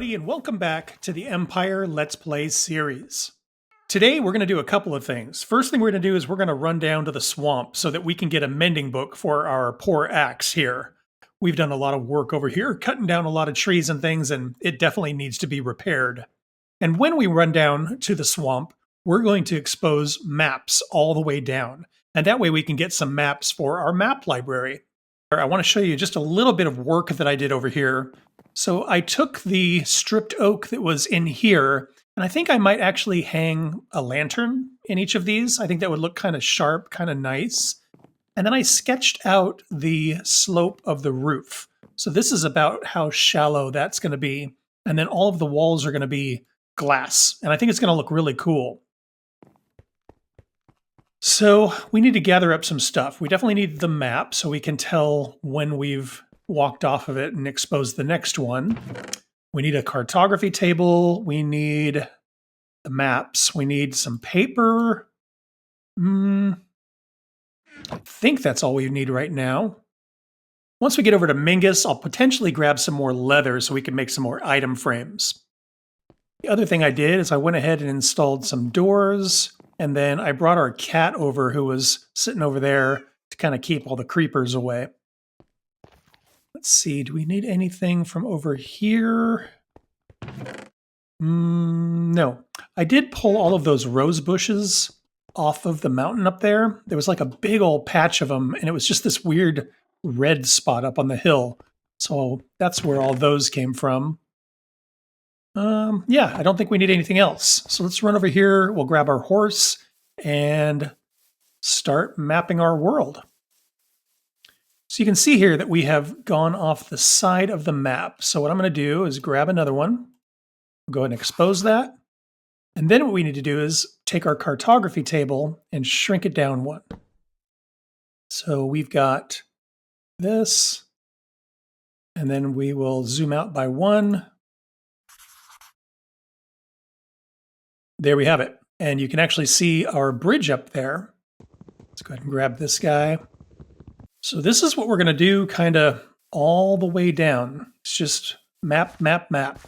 everybody, and welcome back to the Empire Let's Play series. Today, we're going to do a couple of things. First thing we're going to do is we're going to run down to the swamp so that we can get a mending book for our poor axe here. We've done a lot of work over here, cutting down a lot of trees and things, and it definitely needs to be repaired. And when we run down to the swamp, we're going to expose maps all the way down. And that way we can get some maps for our map library. I want to show you just a little bit of work that I did over here. So I took the stripped oak that was in here, and I think I might actually hang a lantern in each of these. I think that would look kind of sharp, kind of nice. And then I sketched out the slope of the roof. So this is about how shallow that's going to be. And then all of the walls are going to be glass. And I think it's going to look really cool. So we need to gather up some stuff. We definitely need the map so we can tell when we've walked off of it and expose the next one. We need a cartography table. We need the maps. We need some paper. I think that's all we need right now. Once we get over to Mingus, I'll potentially grab some more leather so we can make some more item frames. The other thing I did is I went ahead and installed some doors, and then I brought our cat over who was sitting over there to kind of keep all the creepers away. Let's see, do we need anything from over here? No. I did pull all of those rose bushes off of the mountain up there. There was like a big old patch of them, and it was just this weird red spot up on the hill. So that's where all those came from. Yeah, I don't think we need anything else. So let's run over here. We'll grab our horse and start mapping our world. So you can see here that we have gone off the side of the map. So what I'm going to do is grab another one. We'll go ahead and expose that. And then what we need to do is take our cartography table and shrink it down one. So we've got this, and then we will zoom out by one. There we have it. And you can actually see our bridge up there. Let's go ahead and grab this guy. So this is what we're going to do kind of all the way down. It's just map, map, map.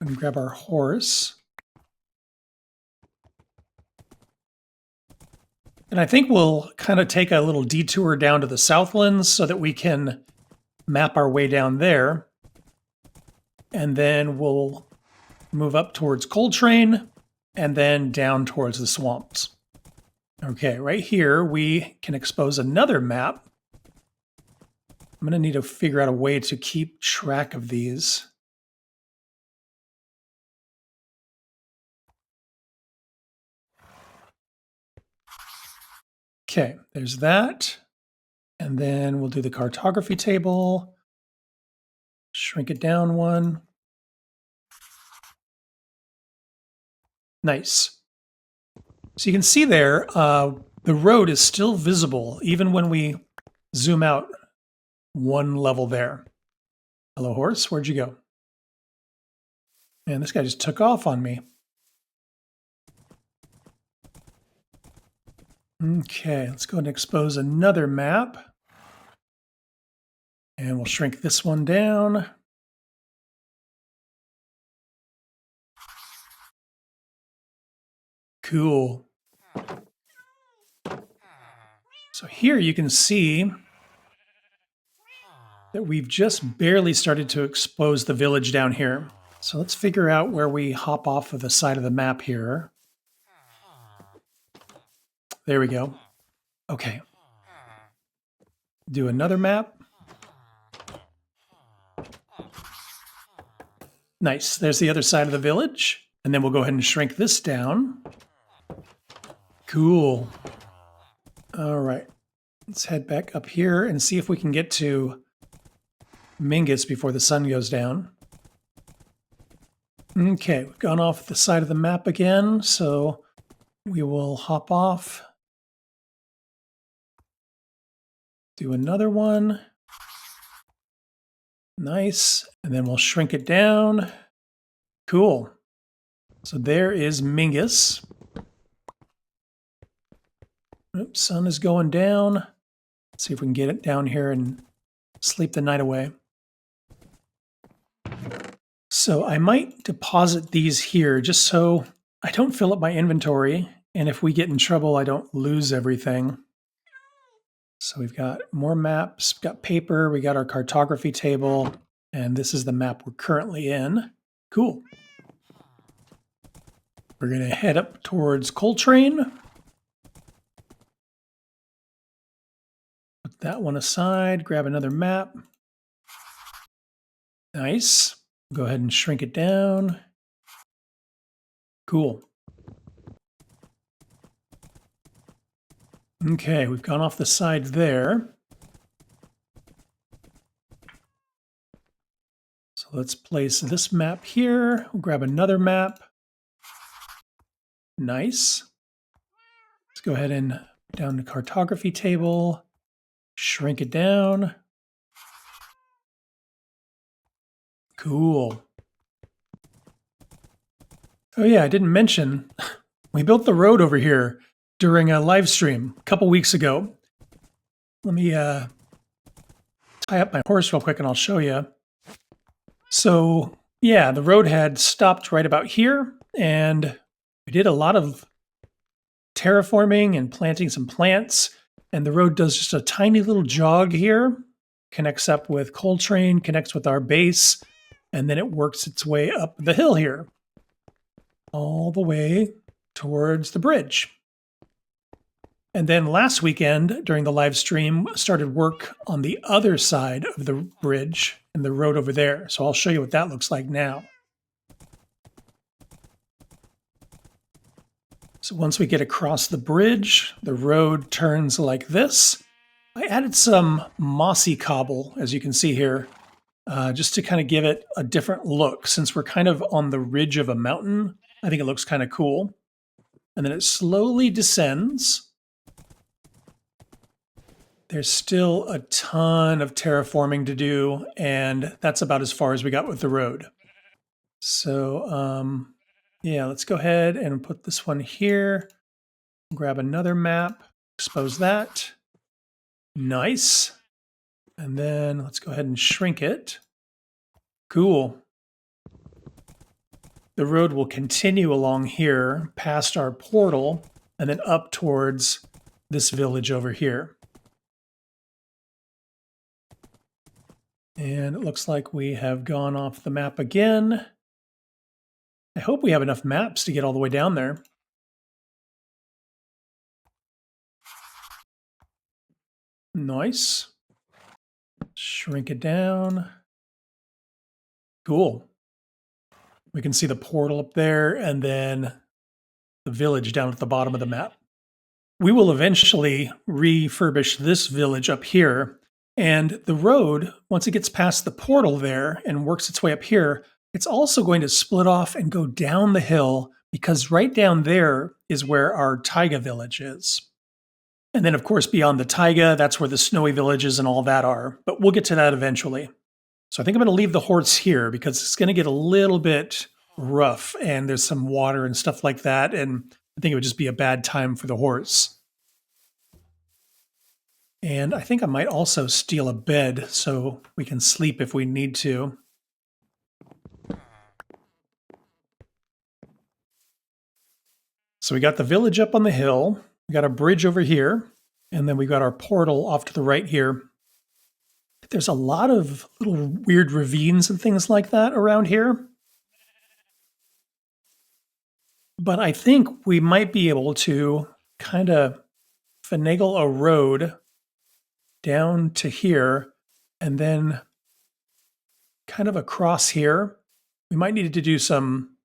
I'm going to grab our horse. And I think we'll kind of take a little detour down to the Southlands so that we can map our way down there. And then we'll move up towards Coltrane and then down towards the swamps. Okay, right here we can expose another map. I'm going to need to figure out a way to keep track of these. Okay, there's that. And then we'll do the cartography table. Shrink it down one. Nice. So you can see there, the road is still visible even when we zoom out one level there. Hello, horse. Where'd you go? Man, this guy just took off on me. Okay, let's go and expose another map. And we'll shrink this one down. Cool. So here you can see that we've just barely started to expose the village down here. So let's figure out where we hop off of the side of the map here. There we go. Okay. Do another map. Nice. There's the other side of the village. And then we'll go ahead and shrink this down. Cool. All right. Let's head back up here and see if we can get to Mingus before the sun goes down. Okay, we've gone off the side of the map again, so we will hop off. Do another one. Nice. And then we'll shrink it down. Cool. So there is Mingus. Oops, sun is going down. Let's see if we can get it down here and sleep the night away. So I might deposit these here just so I don't fill up my inventory. And if we get in trouble, I don't lose everything. So we've got more maps, we've got paper, we got our cartography table, and this is the map we're currently in. Cool. We're going to head up towards Coltrane. Put that one aside, grab another map. Nice. Go ahead and shrink it down. Cool. Okay, we've gone off the side there. So let's place this map here. We'll grab another map. Nice. Let's go ahead and down the cartography table, shrink it down. Cool. Oh yeah, I didn't mention, we built the road over here during a live stream a couple weeks ago. Let me tie up my horse real quick and I'll show you. So yeah, the road had stopped right about here, and we did a lot of terraforming and planting some plants, and the road does just a tiny little jog here, connects up with Coltrane, connects with our base, and then it works its way up the hill here, all the way towards the bridge. And then last weekend, during the live stream, started work on the other side of the bridge and the road over there. So I'll show you what that looks like now. So once we get across the bridge, the road turns like this. I added some mossy cobble, as you can see here, just to kind of give it a different look. Since we're kind of on the ridge of a mountain, I think it looks kind of cool. And then it slowly descends. There's still a ton of terraforming to do, and that's about as far as we got with the road. So, yeah, let's go ahead and put this one here. Grab another map, expose that. Nice. And then let's go ahead and shrink it. Cool. The road will continue along here past our portal and then up towards this village over here. And it looks like we have gone off the map again. I hope we have enough maps to get all the way down there. Nice. Shrink it down. Cool. We can see the portal up there and then the village down at the bottom of the map. We will eventually refurbish this village up here, and the road, once it gets past the portal there and works its way up here, it's also going to split off and go down the hill, because right down there is where our taiga village is. And then, of course, beyond the taiga, that's where the snowy villages and all that are. But we'll get to that eventually. So I think I'm going to leave the horse here because it's going to get a little bit rough and there's some water and stuff like that. And I think it would just be a bad time for the horse. And I think I might also steal a bed so we can sleep if we need to. So we got the village up on the hill. We got a bridge over here. And then we got our portal off to the right here. There's a lot of little weird ravines and things like that around here. But I think we might be able to kind of finagle a road down to here and then kind of across here. We might need to do some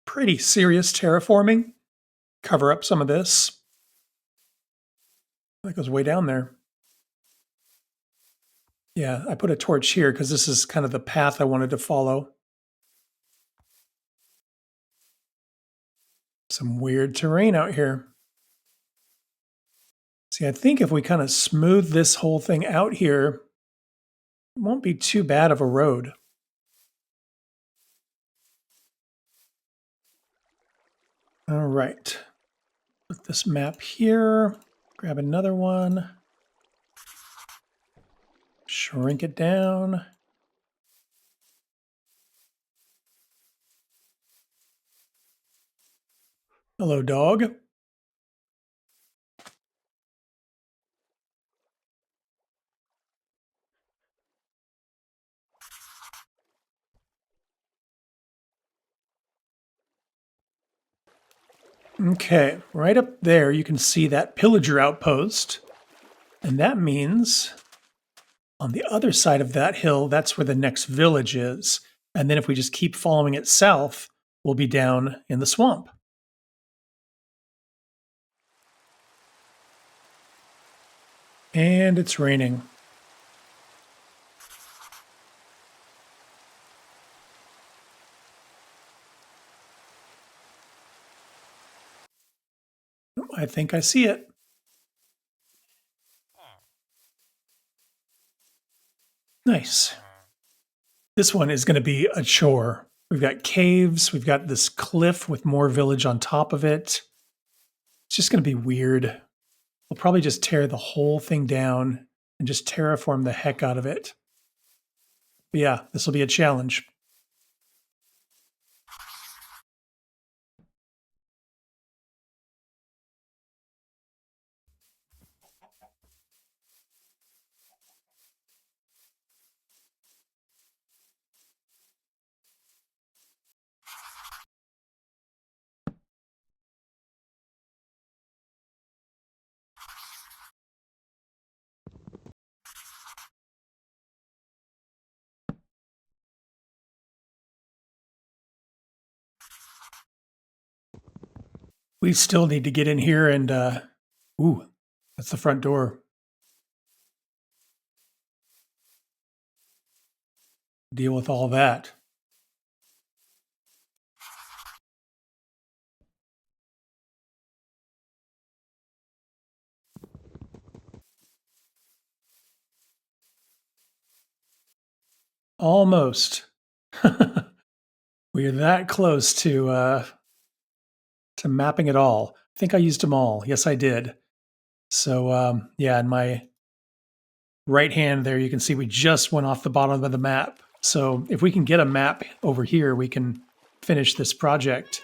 pretty serious terraforming, cover up some of this. That goes way down there. Yeah, I put a torch here because this is kind of the path I wanted to follow. Some weird terrain out here. See, I think if we kind of smooth this whole thing out here, it won't be too bad of a road. All right. Put this map here. Grab another one. Shrink it down. Hello, dog. Okay, right up there you can see that pillager outpost. And that means on the other side of that hill, that's where the next village is. And then if we just keep following it south, we'll be down in the swamp. And it's raining. I think I see it. Nice. This one is going to be a chore. We've got caves, we've got this cliff with more village on top of it. It's just going to be weird. We'll probably just tear the whole thing down and just terraform the heck out of it. But yeah, this will be a challenge. We still need to get in here and, ooh, that's the front door. Deal with all that. Almost. We are that close to mapping it all. I think I used them all. Yes, I did. So, yeah, in my right hand there, you can see we just went off the bottom of the map. So if we can get a map over here, we can finish this project.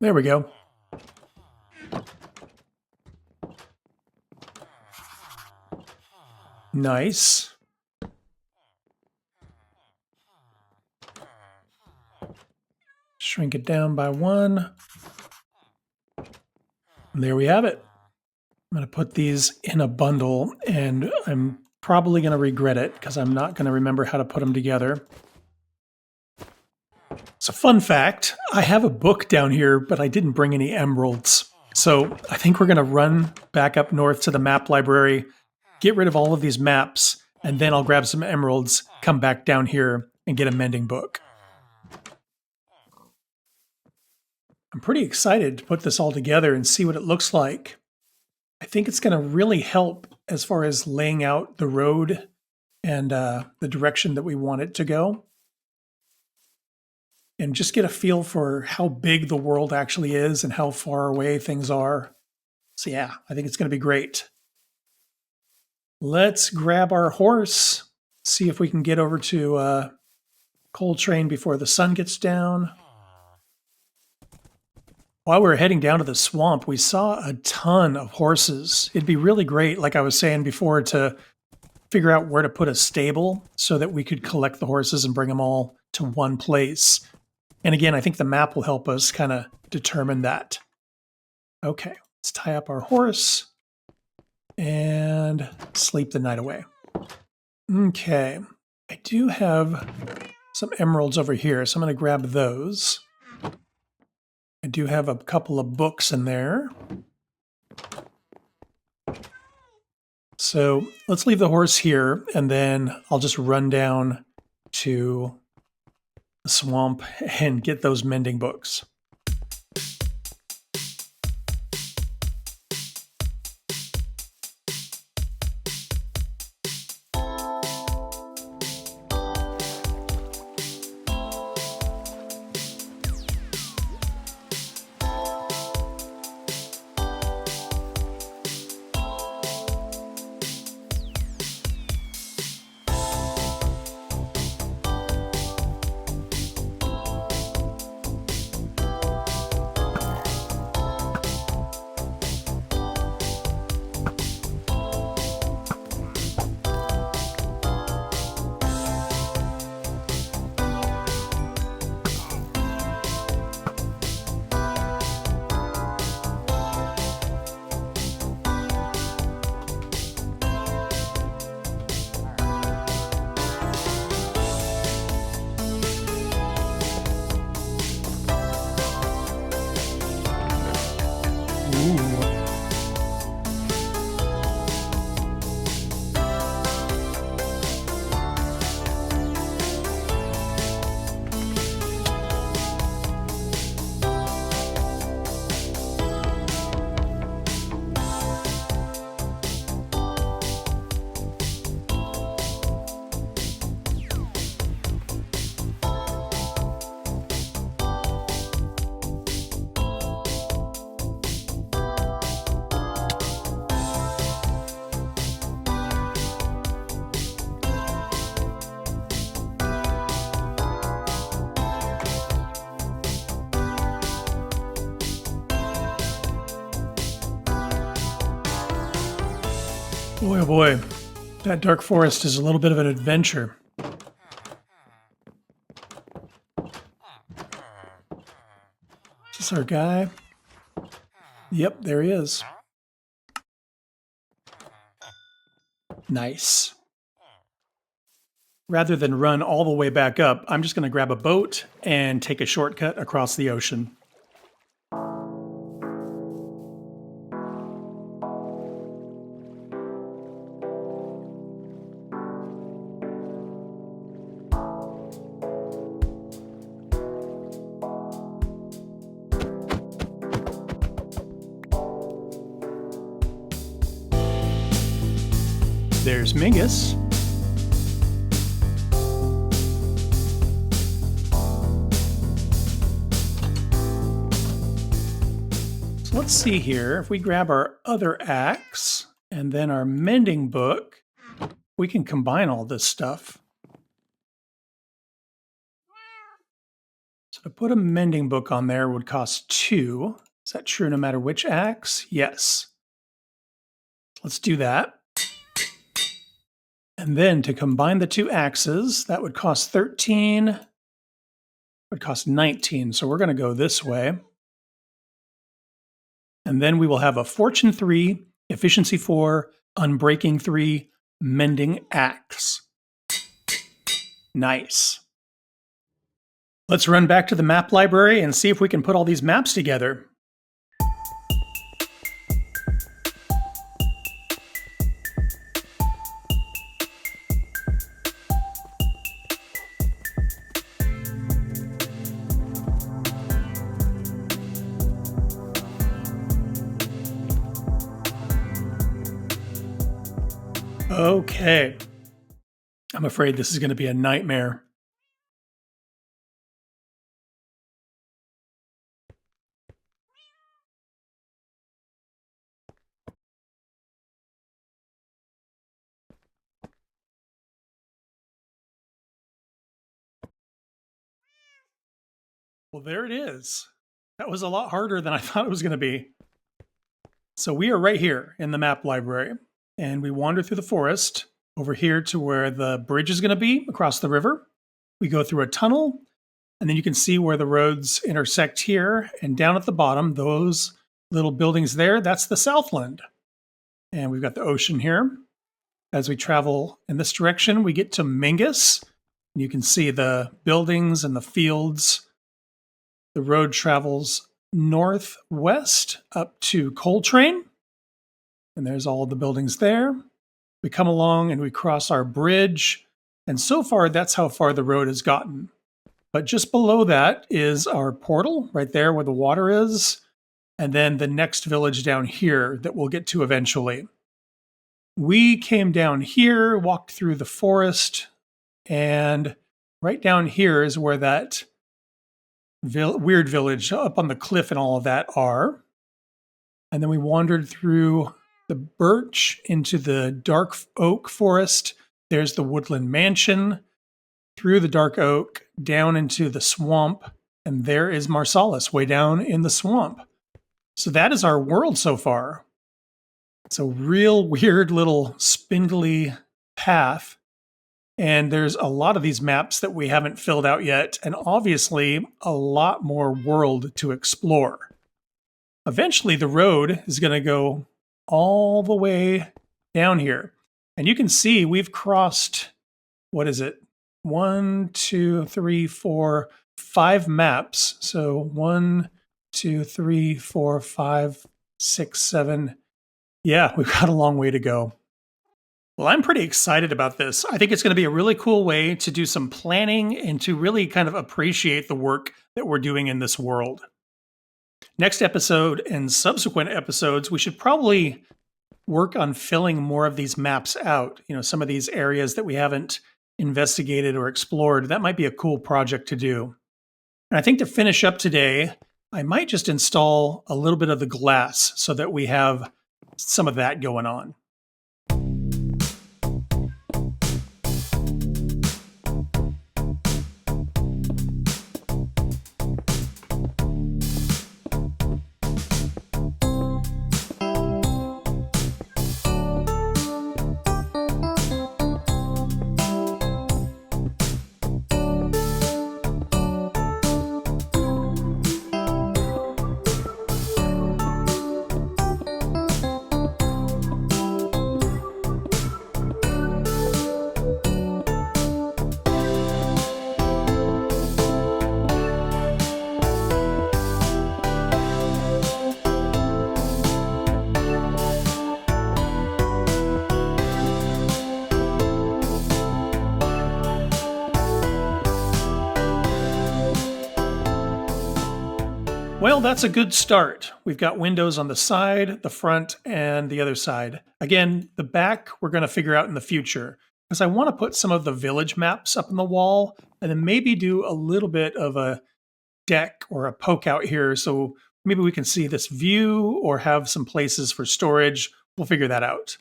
There we go. Nice. Shrink it down by 1. And there we have it. I'm going to put these in a bundle, and I'm probably going to regret it because I'm not going to remember how to put them together. So, fun fact, I have a book down here, but I didn't bring any emeralds. So I think we're going to run back up north to the map library, get rid of all of these maps, and then I'll grab some emeralds, come back down here, and get a mending book. I'm pretty excited to put this all together and see what it looks like. I think it's going to really help as far as laying out the road and the direction that we want it to go. And just get a feel for how big the world actually is and how far away things are. So yeah, I think it's going to be great. Let's grab our horse, see if we can get over to Coltrane before the sun gets down. While we were heading down to the swamp, we saw a ton of horses. It'd be really great, like I was saying before, to figure out where to put a stable so that we could collect the horses and bring them all to one place. And again, I think the map will help us kind of determine that. Okay, let's tie up our horse and sleep the night away. Okay, I do have some emeralds over here, so I'm going to grab those. I do have a couple of books in there. So let's leave the horse here, and then I'll just run down to the swamp and get those mending books. Boy, oh boy. That dark forest is a little bit of an adventure. Is this our guy? Yep, there he is. Nice. Rather than run all the way back up, I'm just going to grab a boat and take a shortcut across the ocean. There's Mingus. So let's see here. If we grab our other axe and then our mending book, we can combine all this stuff. So to put a mending book on there would cost 2. Is that true no matter which axe? Yes. Let's do that. And then to combine the 2 axes, that would cost 13. Would cost 19. So we're going to go this way. And then we will have a Fortune 3, Efficiency 4, Unbreaking 3, Mending axe. Nice. Let's run back to the map library and see if we can put all these maps together. Okay. I'm afraid this is going to be a nightmare. Well, there it is. That was a lot harder than I thought it was going to be. So we are right here in the map library, and we wander through the forest over here to where the bridge is going to be across the river. We go through a tunnel, and then you can see where the roads intersect here. And down at the bottom, those little buildings there, that's the Southland. And we've got the ocean here. As we travel in this direction, we get to Mingus. And you can see the buildings and the fields. The road travels northwest up to Coltrane. And there's all of the buildings there. We come along and we cross our bridge. And so far, that's how far the road has gotten. But just below that is our portal, right there where the water is. And then the next village down here that we'll get to eventually. We came down here, walked through the forest, and right down here is where that weird village up on the cliff and all of that are. And then we wandered through the birch into the dark oak forest. There's the woodland mansion, through the dark oak, down into the swamp, and there is Marsalis way down in the swamp. So that is our world so far. It's a real weird little spindly path. And there's a lot of these maps that we haven't filled out yet, and obviously a lot more world to explore. Eventually, the road is going to go all the way down here. And you can see we've crossed, what is it? 1, 2, 3, 4, 5 maps. So 1, 2, 3, 4, 5, 6, 7. Yeah, we've got a long way to go. Well, I'm pretty excited about this. I think it's going to be a really cool way to do some planning and to really kind of appreciate the work that we're doing in this world. Next episode and subsequent episodes, we should probably work on filling more of these maps out. You know, some of these areas that we haven't investigated or explored. That might be a cool project to do. And I think to finish up today, I might just install a little bit of the glass so that we have some of that going on. Well, that's a good start. We've got windows on the side, the front, and the other side. Again, the back we're going to figure out in the future because I want to put some of the village maps up on the wall and then maybe do a little bit of a deck or a poke out here so maybe we can see this view or have some places for storage. We'll figure that out.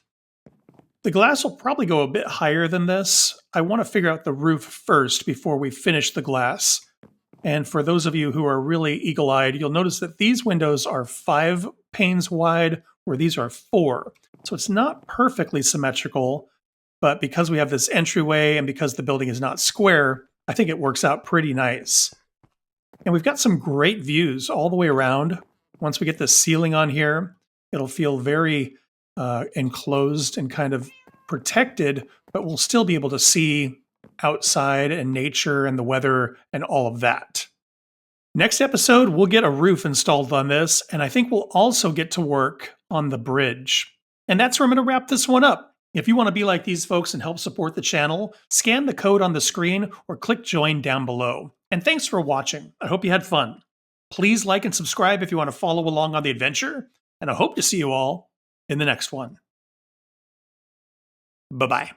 The glass will probably go a bit higher than this. I want to figure out the roof first before we finish the glass. And for those of you who are really eagle-eyed, you'll notice that these windows are 5 panes wide, where these are 4. So it's not perfectly symmetrical, but because we have this entryway and because the building is not square, I think it works out pretty nice. And we've got some great views all the way around. Once we get the ceiling on here, it'll feel very enclosed and kind of protected, but we'll still be able to see outside and nature and the weather and all of that. Next episode, we'll get a roof installed on this, and I think we'll also get to work on the bridge. And that's where I'm going to wrap this one up. If you want to be like these folks and help support the channel, scan the code on the screen or click join down below. And thanks for watching. I hope you had fun. Please like and subscribe if you want to follow along on the adventure, and I hope to see you all in the next one. Bye-bye.